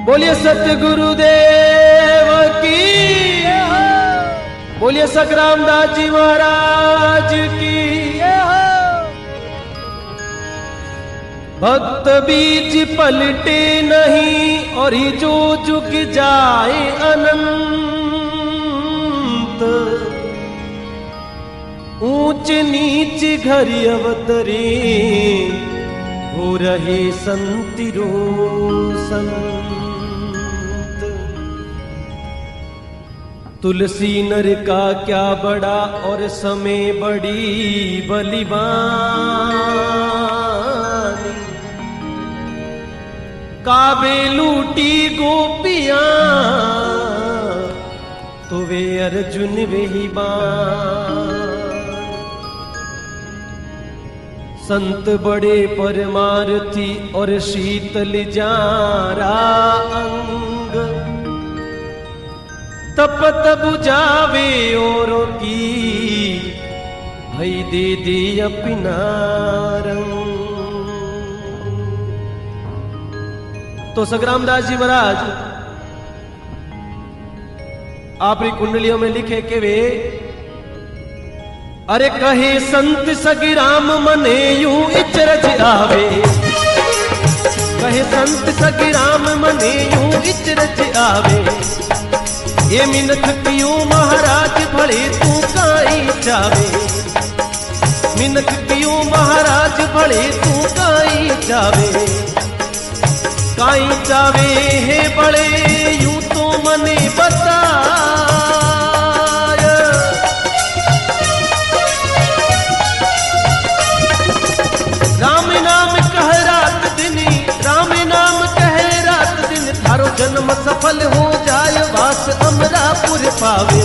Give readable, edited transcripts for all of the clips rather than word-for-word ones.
बोलिए सत्य गुरुदेव की, बोलिए सतराम दास जी महाराज की। भक्त बीज पलटे नहीं और ही जो झुक जाए अनंत, ऊंच नीच घर अवतरे हो रहे संतिरो संत। तुलसी नर का क्या बड़ा और समय बड़ी बलिवानी, काबे लूटी गोपियां तो वे अर्जुन वही बान। संत बड़े परमार्थी और शीतल जारा अंग, तपत बुझावे औरों की भई दे दे अपना रंग। तो सतराम दास जी महाराज आपकी कुंडलियों में लिखे के वे, अरे कहे संत सगिराम मने यूं इचरज आवे, कहे संत सगिराम मने यूं इचरज आवे। ये मिनख क्यों महाराज भले तू काई जावे, मिनख क्यों महाराज भले तू काई जावे। काई जावे हे बड़े यूं तो मने बता, राम नाम कह रात दिन, राम नाम कह रात दिन, थारो जन्म सफल हो जाय वास अमरापुर पावे।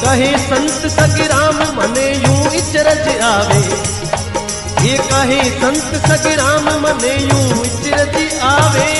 कहे संत सगिराम मने यूं इचरज आवे, ये कहे संत सगिराम मने यूं इचरज आवे।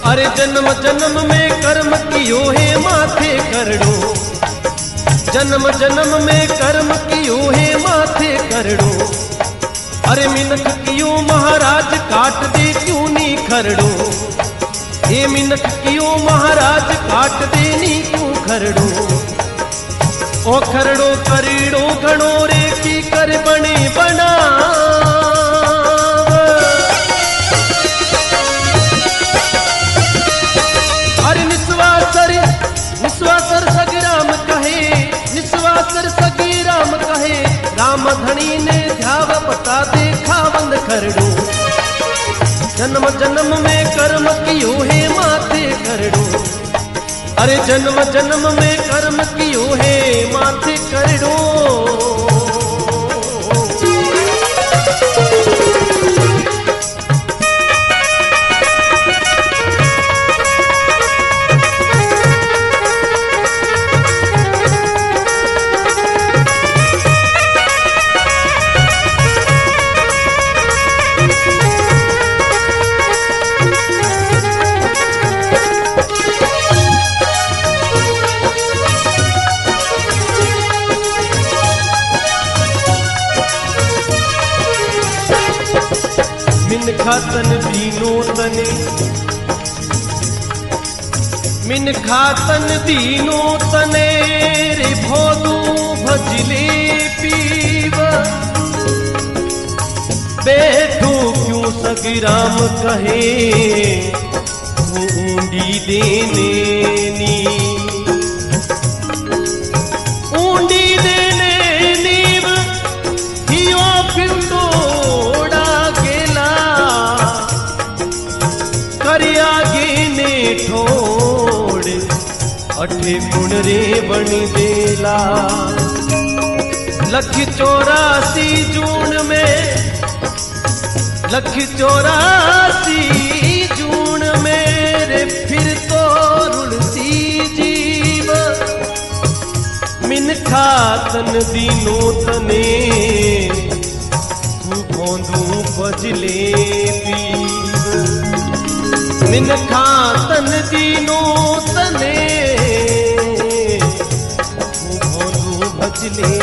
अरे जन्म जन्म में कर्म कियो है माथे करड़ो, जन्म जन्म में कर्म कियो है माथे करड़ो। अरे मिनख कियो महाराज काट दे क्यों नी खरड़ो, हे मिनख कियो महाराज काट दे नी क्यों खरड़ो। ओ खरड़ो करीड़ो घणो रे की कर बने बना, निस्वासर सगिराम कहे, निस्वासर सगिराम कहे। राम धनी ने ध्याव बता देखा बंद खरड़ो, जन्म जन्म में कर्म कियो है माथे करड़ो। अरे जन्म जन्म में कर्म कियो है माथे करड़ो। मिनखा तन दीनो तने, मिनखा तन दीनो तने रे भोदू भजले पीव। बैठो क्यों सगिराम कहे ऊंडी देने नी, ऊंडी देने नीव हियो फिंदो अठे गुण रे बन देला। लख 84 जून में, लख 84 जून मेरे फिर तो रुलसी जीव मिनखा तन दीनो तने तू भोंदू बजले पीव मिनखा तन दीनो तने तू भोंदू बजले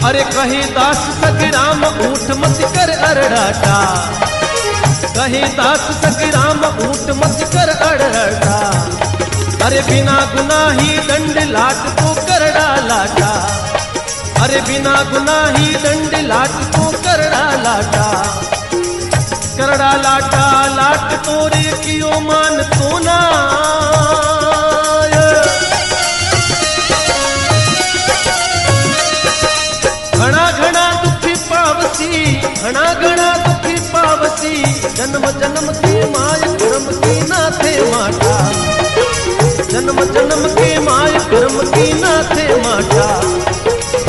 अरे कहे दास सगराम ऊठ मत कर अरड़ाटा, कहे दास सगराम ऊठ मत कर अरड़ाटा, अरे बिना गुनाही दंड लाट को कर डालाटा, अरे बिना गुनाही दंड लाट को कर डालाटा, कर डालाटा लाट तोरे कियो मान तो ना घना घना दुखी पावसी, घना घना दुखी पावसी, जन्म जन्म के माय कर्म की नाथे माटा, जन्म जन्म के माय कर्म की नाथे माटा,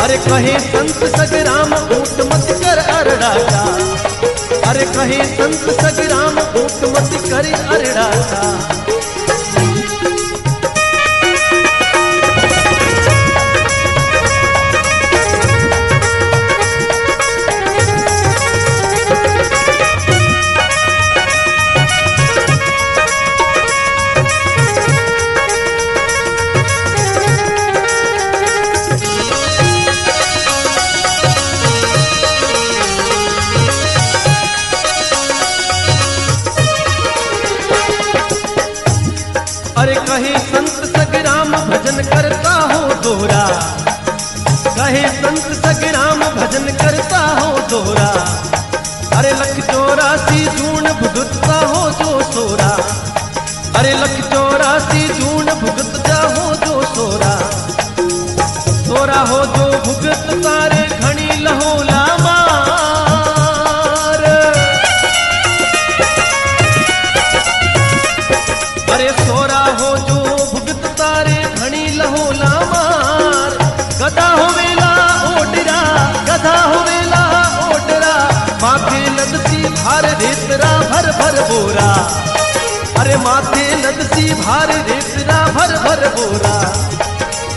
अरे कहे संत सगराम ऊट मत कर अरड़ाटा, अरे कहे संत सगराम ऊट मत कर अरड़ाटा। अरे कहे संत सगराम भजन करता हो दोहरा, कहे संत सगराम भजन करता हो दोहरा, अरे लख 84 जून भुगतता हो जो सोरा, अरे लख 84 जून भुगतता हो जो सोरा, सोरा हो जो भुगतता रे घणी लहोला मार, अरे सोरा हो जो भुगत तारे घणी लहोला मार, गधा होवेला ओडरा, गधा होवेला ओडरा, माथे लदसी भार रेतरा भर भर बोरा, अरे माथे लदसी भार रेतरा भर भर बोरा,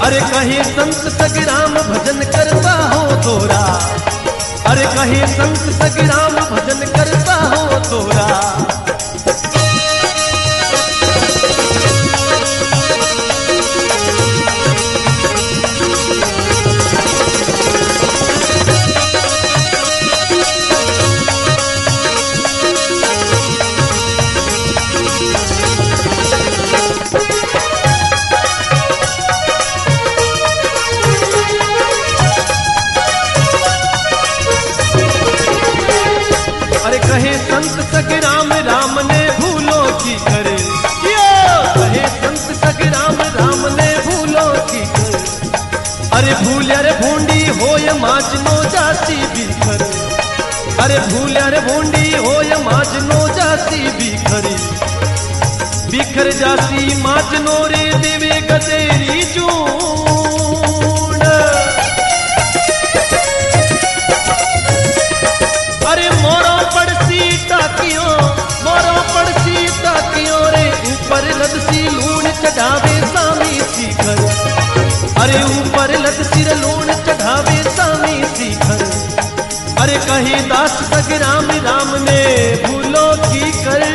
अरे कहे संत सगराम भजन करता हो दोरा, अरे कहे संत सगराम भजन करता हो दोरा। अरे कहे संत सगराम राम ने भूलो की करे, कहे संत सगराम राम ने भूलो की करे, अरे भूल रे भूंडी होय माचनो जासी बिखर, अरे भूल रे भूंडी होय माचनो जासी बिखरी, बिखर जासी माचनो रे देवे गदेरी चूड़, अरे मोरो पड़सी टाकियों, मोरो पड़सी टाकियों रे ऊपर लदसी लूण चढ़ावे सामी सीखर, अरे ऊपर लदसी लूण चढ़ावे सामी सीखर, अरे कहे दास सगराम राम ने भूलो की कर,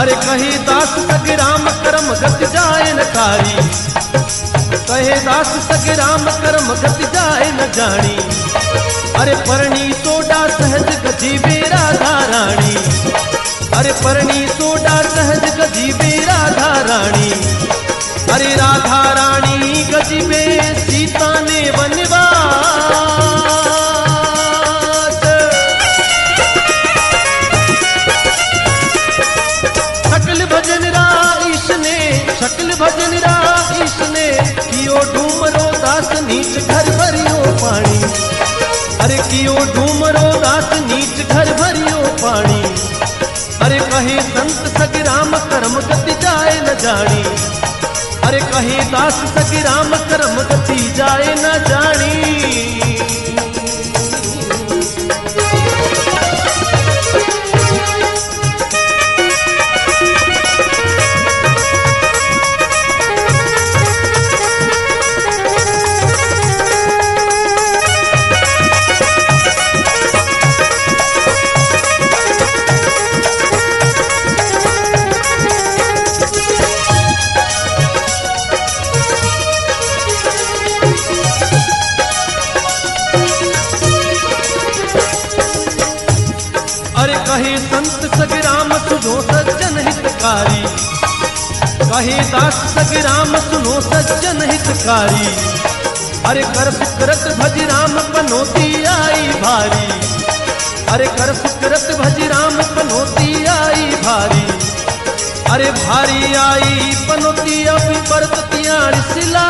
अरे कहे दास सगराम कर्म गति जाए न कारी, कहे दास सगराम कर्म गति जाए न जानी। अरे परणी सोडा सहज गजी राधा रानी, अरे परणी सोडा सहज गजी राधा रानी। अरे राधा रानी गजीबे सीता ने वनवास, शकल भजन राईश ने, शकल भजन राईश ने कियो डूमरो दास नीच घर भरियो पानी। अरे कियो डूमरो दास नीच घर भरियो पानी। अरे कहे संत सगराम कर्म गति जाए न जानी, अरे कहे दास सगराम कर्म गति जाए न जानी। कहे संत सगराम सुनो सज्जन हितकारी, कहे दास सगराम सुनो सज्जन हितकारी। अरे कर सुकरत भज राम पनोती आई भारी, अरे कर सुकरत भज राम पनोती आई भारी। अरे भारी आई पनोती अभी बरतियार सिला,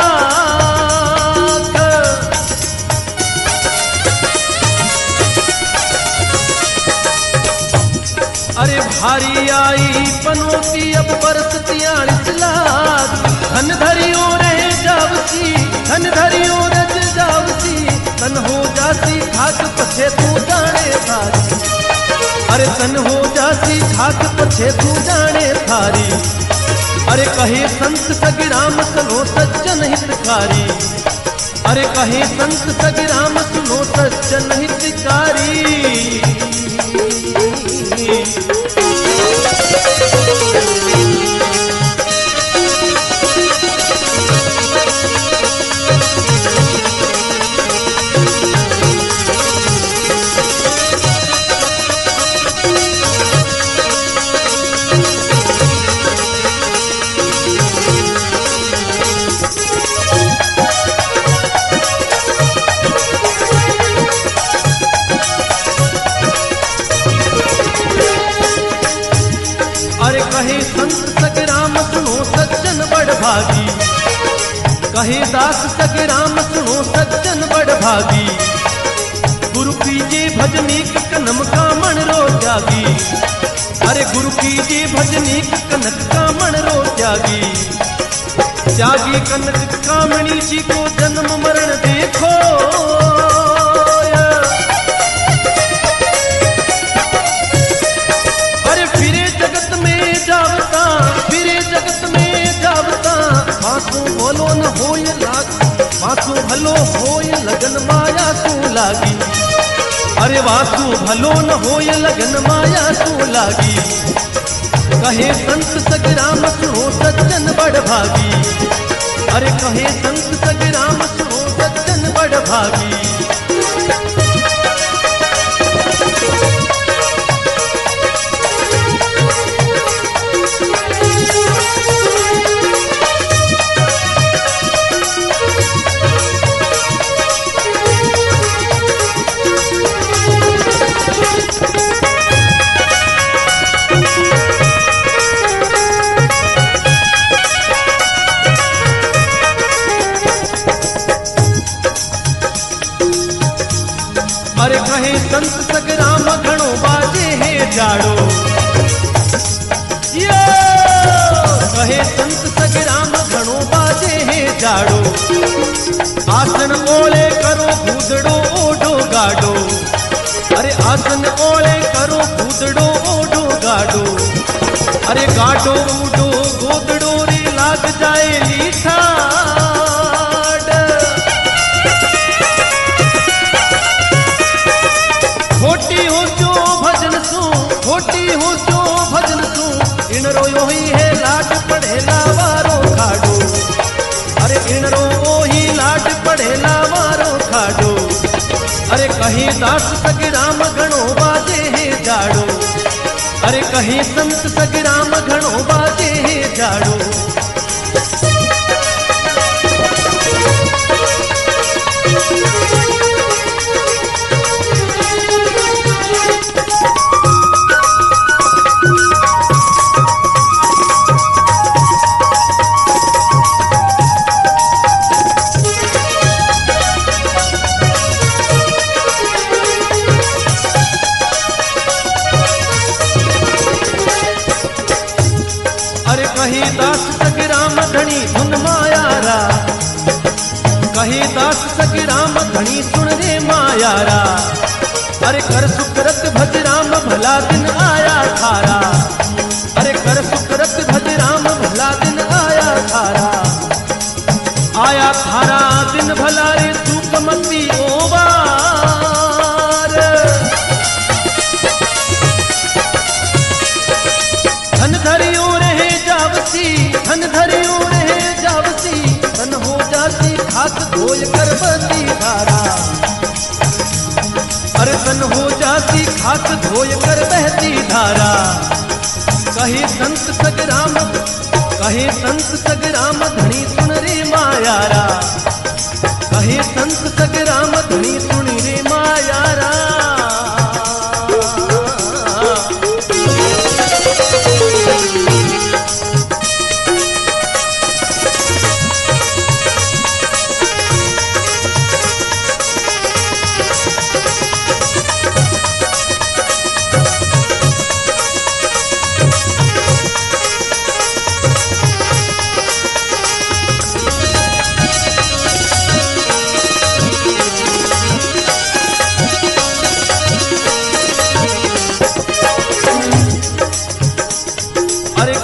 अरे भारी आई पनोती अब बरस 43 लाख। धन धरियो रहे जावसी, धन धरियो रज जावसी, तन हो जासी खाक पछे तू जाने थारी। अरे तन हो जासी खाक पछे तू जाने थारी। अरे कहे संत सगराम सुनो सज्जन हितकारी, अरे कहे संत सगराम सुनो सज्जन हितकारी। कहे संत सगराम सुनो सज्जन बड़ भागी, कहे दास सगराम सुनो सज्जन बड़ भागी। गुरु कीजे भजनीक कनम का मन रो त्यागी, अरे गुरु कीजे भजनीक कनक का मन रो त्यागी। त्यागी कनक कामणी जी को जन्म मरण देखो, अरे फिरे जगत में जावता, फिरे जगत में जावता। वासु बोलो न होय लाग, वासु भलो होय लगन माया तू लागी। अरे वासु भलो न होय लगन माया तू लागी। कहे संत सगराम सुनो सज्जन बड़ भागी, अरे कहे संत सगराम सुनो सज्जन बड़ भागी। अरे कहे संत सगराम घणो बाजे है जाड़ो, कहे संत सगराम घणो बाजे है जाड़ो। आसन ओले करो भूदड़ो ओढ़ो गाडो, अरे आसन ओले करो भूदड़ो ओढ़ो गाडो। अरे गाडो उडो गोदड़ो रे लाग जाए लीठा, खोटी हो जो भजन सू, खोटी हो जो भजन सू। इनरो यो ही है लाट पढ़ेला वारो खाडो, अरे इनरो ओ ही लाट पढ़ेला वारो खाडो। अरे कहीं दास सगराम घणो बाजे है जाड़ो, अरे कहीं संत सगराम घणो बाजे है जाड़ो। कहीं दास सगराम धनी धुन मायारा, कहीं दास सगराम धनी सुन रे मायारा। अरे कर सुकरत भज राम भला दिन आया थारा, अरे कर सुकरत भज राम भला दिन आया थारा। आया थारा दिन भला रे तू मती ओबार, धन धरियो रहे जावसी, धन धरियो रहे जावसी, धन हो जाती खाक धोय कर बहती धारा। अरे धन हो जाती खाक धोय कर बहती धारा। कहीं संत सगराम, कहीं संत सगराम धनी सुन रे मायारा, कहीं संत सगराम धनी सुन रे मायारा।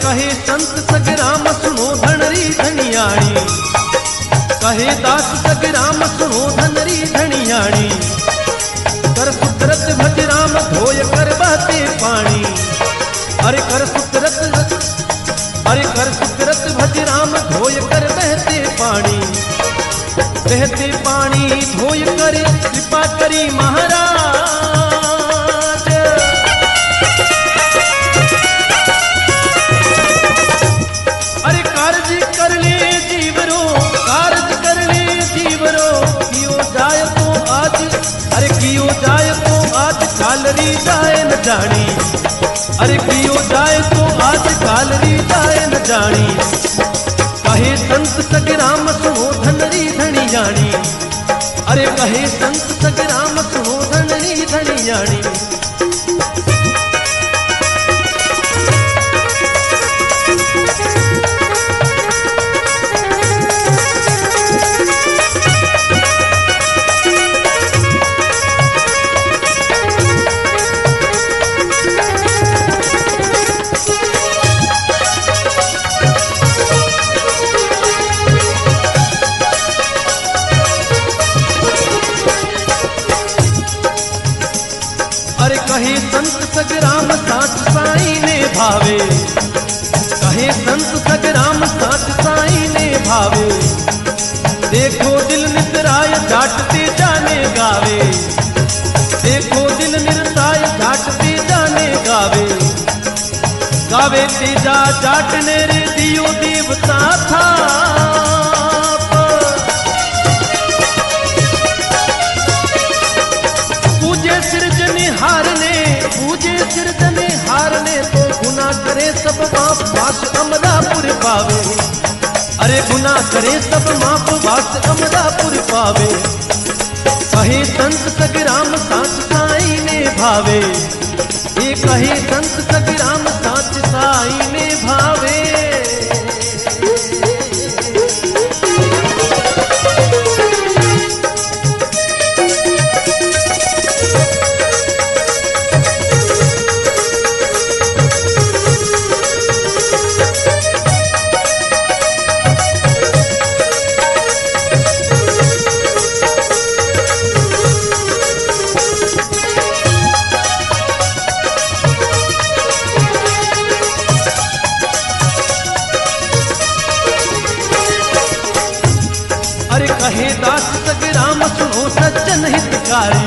कहे संत सगराम सुनो धनरी धनियाणी, कहे दास सगराम सुनो धनरी धनियाणी। कर सुकरत भज राम धोय कर बहते पानी, अरे कर सुकरत, अरे कर सुकरत भज राम धोय कर बहते पानी। बहते पानी धोय कर कृपा करी महाराज, अरे कार्य कर ले जीवरो, कार्य कर ले जीवरो। कियो जाय तो आज, अरे कियो जाय तो आज कालरी जाए न जानी, अरे कियो जाए तो आज कालरी जाए न जानी। कहे संत सगराम सुनो धनरी धनियाणी, अरे कहे संत सगराम सुनो धनरी धनियाणी। कहे संत सगराम साच साई ने भावे, कहे संत सगराम साच साई ने भावे। देखो दिल नितराय जाटते जाने गावे, देखो दिल निरताय जाटते जाने गावे। गावे तेजा जाटने रे दियो देवता था, पूजे सिरजने हारने, पूजे सिरजने हारने। तो गुना करे सब माप वास अमरापुर पावे, अरे गुना करे सब माप वास अमरापुर पावे। कहे संत सगराम साच साई ने भावे, ये कहे संत सगराम साच साई ने भावे। कहे दास सगराम सुनो सज्जन हितकारी,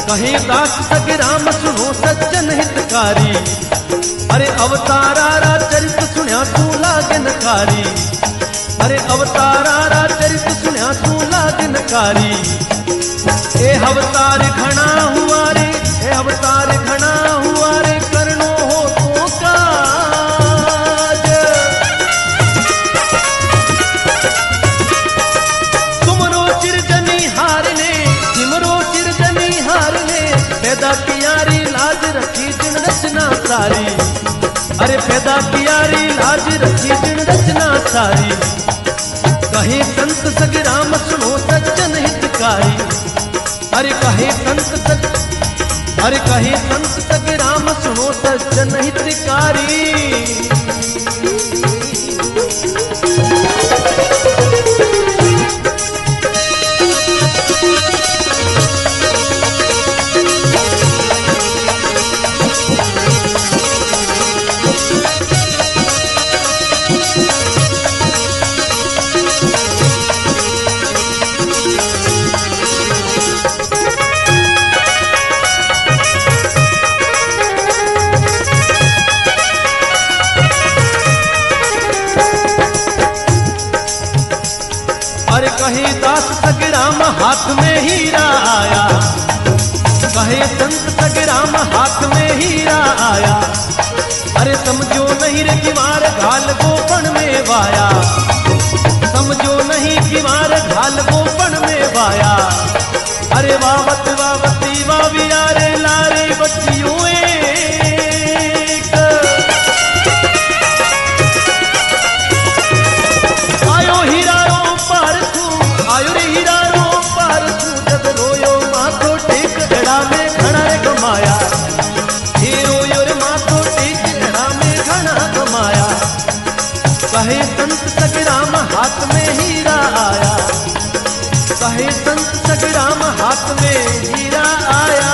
कहे दास सगराम सुनो सज्जन हितकारी। अरे अवतारा चरित सुनिया तू लागनकारी, अरे अवतारा चरित सुनिया तू लागनकारी। ए अवतार घना हुआ रे, ए अवतार घना हुआ रे, करनो हो तो काज। तुमरो चिरजनी हारने, सिमरो चिरजनी हारने, पैदा कियारी लाज रखी जिन रचना सारी। अरे पैदा कियारी लाज रखी जिन रचना सारी। कहे संत सगराम सुनो सज्जन हितकारी, अरे कहे संत सगराम सुनो सज्जन हितकारी। अरे कहे दास सगराम हाथ में हीरा आया, कहे संत सगराम हाथ में हीरा आया। अरे समझो नहीं रे कि मार घाल गोपन में वाया, समझो नहीं कि मार घाल गोपन में वाया। अरे वावत वावती वाविया रे लारे बच्चियों आयो हीरा रो पार तू, आयो रे हीरा रो पार तू। जब रोयो माथो टेक एड़ा में घना कमाया, हे रोयो रे माथो टेक एड़ा में घना कमाया। कहे संत सगराम हाथ में हीरा आया, कहे संत सगराम हाथ में हीरा आया।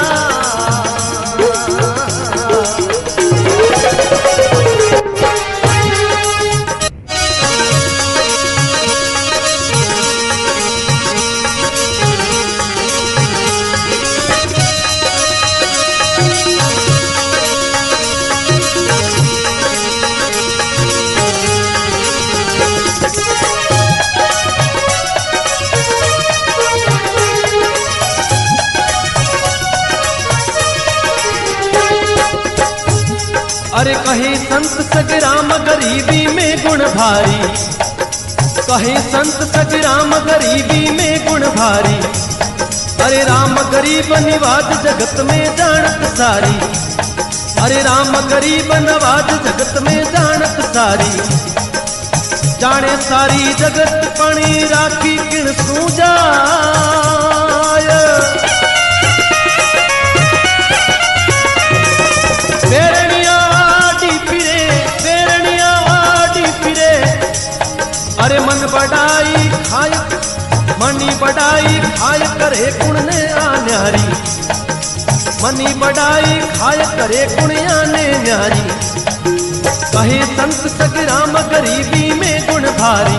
अरे कहे संत सगराम गरीबी में गुण भारी, कहे संत सगराम गरीबी में गुण भारी। अरे राम गरीब निवाज जगत में जानत सारी, अरे राम गरीब नवाज जगत में जानत सारी। जाने सारी जगत पानी राखी किण सूजाय। अरे मन बढ़ाई खाय, मनी बढ़ाई खाय करे गुण ने आन्यारी, मनी बढ़ाई खाय करे गुण आने न्यारी। कहे संत सगराम गरीबी में गुण भारी,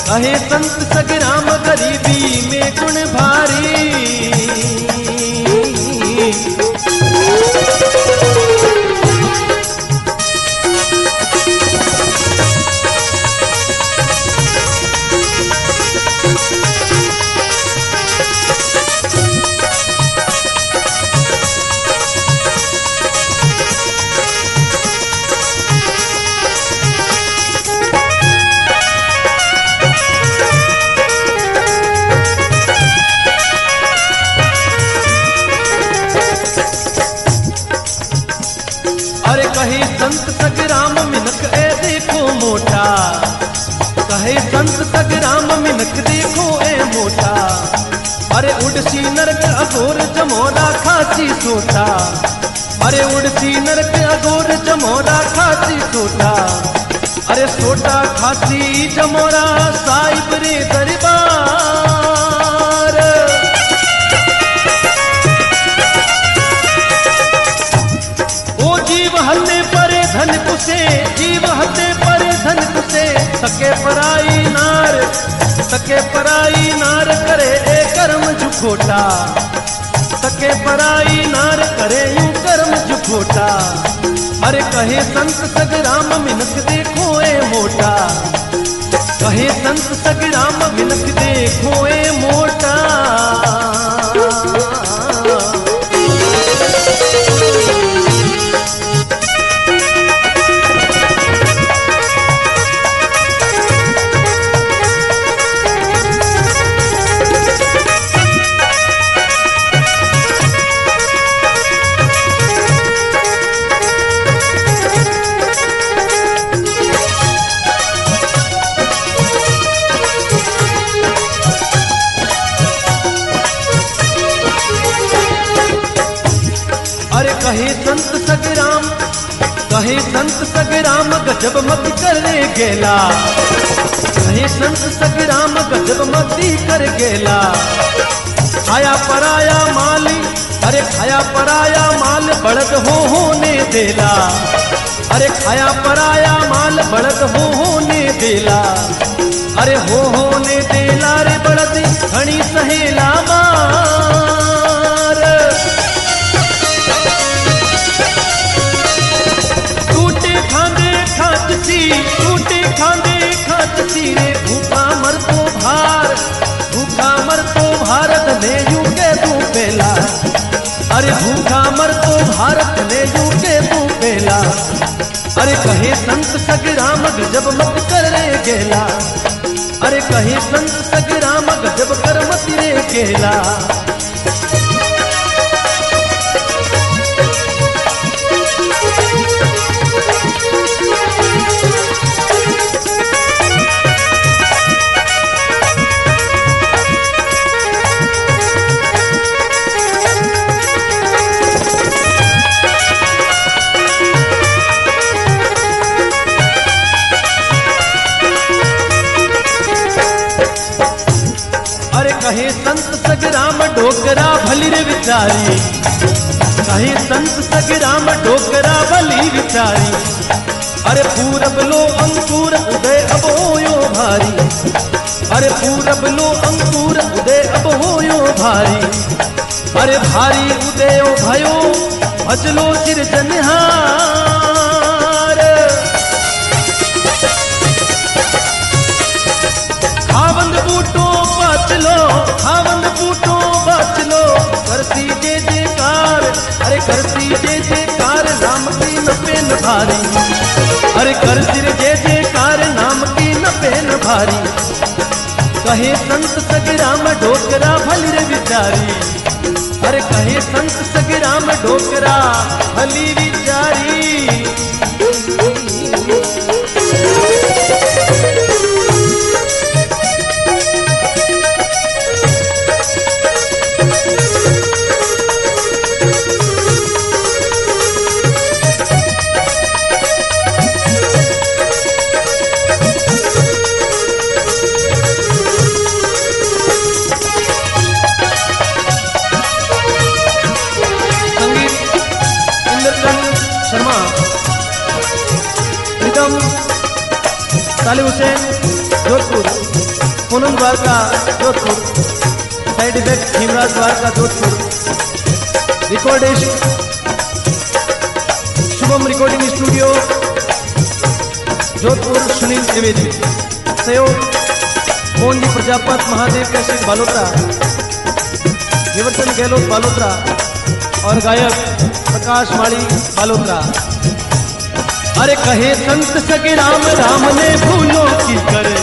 कहे संत सगराम गरीबी में गुण भारी। कहे संत सगराम मिनक ए देखो मोटा, कहे संत सगराम मिनक देखो ए मोटा। अरे उड़सी नरक अघोर जमोरा खाची सोटा, अरे उड़सी नरक अघोर जमोरा खाची सोटा। अरे सोटा खाची जमोरा साहिब रे दरबार। ओ जीव हल्ले परे धन कुसे, जीव हल्ले परे धन कुसे। सके पराई नार सके पराई नार करे ए कर्म झुखोटा, सके पराई नार करे यूं कर्म झुखोटा। अरे कहे संत सगराम मिनख देखो ए मोटा, कहे संत सगराम मिनख देखो ए मोटा। कहे संत सगराम, कहे संत सगराम गजब मत करे गेला, कहे संत सगराम गजब मती कर गेला। खाया पराया माल, अरे खाया पराया माल बढ़त होने देला, अरे खाया पराया माल बढ़त होने देला, अरे होने देला रे बढ़त घणी सहेला मार। टूटे खांदे खांचसी रे भूखा मर तो भार, भूखा मर तो भारत ने यूं के तू पेला, अरे भूखा मर तो भारत ने यूं के तू पेला। अरे कहे संत सगराम गजब मत कर रे गेला, अरे कहे संत सगराम गजब कर मत रे गेला। कहे संत सगराम डोकरा भली रे विचारी, कहे संत सगराम डोकरा भली विचारी। अरे पूरब लो अंकुर उदय अब होयो भारी, अरे पूरब लो अंकुर उदय अब होयो भारी। अरे भारी उदय भयो भजलो सिरजनहार, खावंद बूटो बचलो, खावंद बूटो बचलो, करती जे जेकार, अरे करती जे जेकार नाम की न पेन भारी, अरे करती जे जेकार नाम की न पेन भारी। कहे संत सगराम डोकरा भली रे विचारी, अरे कहे संत सगराम डोकरा भली विचारी। साले Hussain Jodhpur, Poonam Dwarka Jodhpur, side effect Himraj Dwarka Jodhpur, recordist Shubham recording studio Jodhpur Sunil Dwivedi, सहयोग मोहन जी प्रजापत, महादेव कैसे बालोत्रा, विवर्तन गहलोत बालोत्रा और गायक प्रकाश माड़ी बालोत्रा। अरे कहे संत सगराम राम ने भूलो की करे,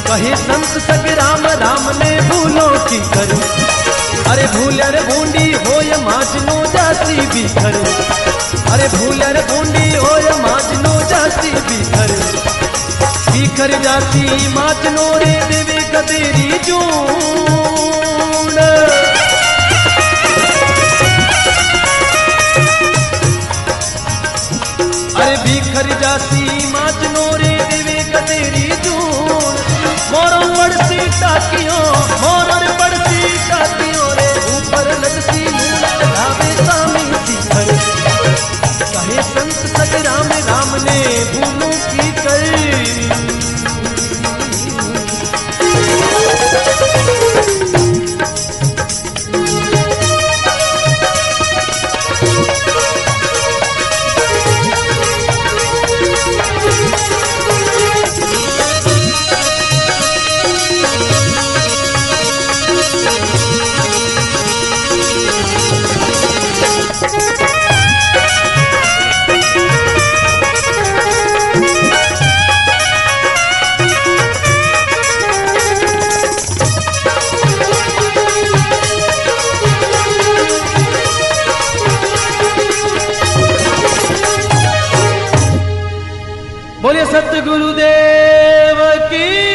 कहे संत सगराम राम ने भूलो की करे। अरे भूलर बूंदी होय माजनो जाती बिखर, अरे भूलर बूंदी होय माजनो जाती बिखर, बिखर जाती माजनो रे देवे कदेरी जून। अरे बिखर जाती माजनो रे देवे कदेरी जून। मोरो पड़ती टाकियों, मोरो रे पड़ती टाकियों रे ऊपर लगती लूट धावे सामी शिखर। कहे संत सगराम राम ने भूलों की कर। बोलिए सतगुरुदेव की